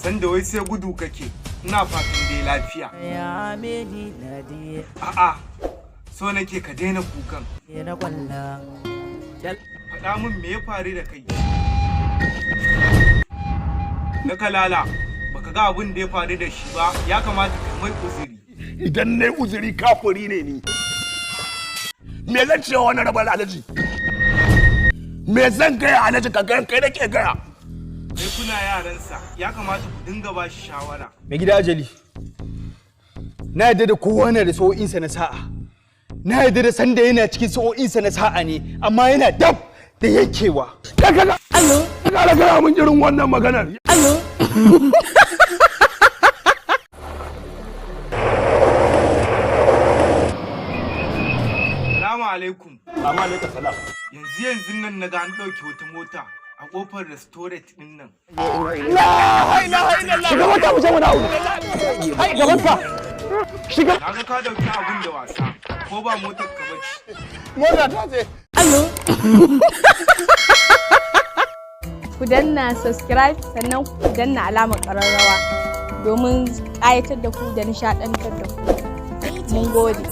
Sanda wai sai gudu kake, ina fatan dai lafiya. Ya medi nadi. A'a, so nake ka daina kukan. Na kwalla. Faɗa min me ya faru da kai. Na kalala, baka ga abin da ya faru da shi ba, ya kamata ka mai uzuri. Idan nayi uzuri kafuri ne ni. Me zan ce wani rabar alaji? Me zan gaya alaji ka gaya kai nake gaya? Kai kuna yaransa, ya kamata ku dinga ba shi shawara. Mai gida Ajali, na yarda da kowane da sa'o'insa na sa'a. Na yarda da sanda yana cikin sa'o'insa na sa'a ne, amma yana dab da yankewa. Kaga. Allo. Kaga gaya mun irin wannan maganar. Allo. Salamu alaikum. Salamu alaikum salam. Yanzu nan na ga an ɗauke wata mota a ƙofar restaurant ɗin nan. Shiga mota mu je mu dawo. Hai gaban fa. Shiga. Kaga ka dauki abun da wasa ko ba motar ka bace. Mota ta ce. Allo. Ku danna subscribe sannan ku danna alamar ƙararrawa domin ƙayatar da ku da nishaɗantar da ku. Mun gode.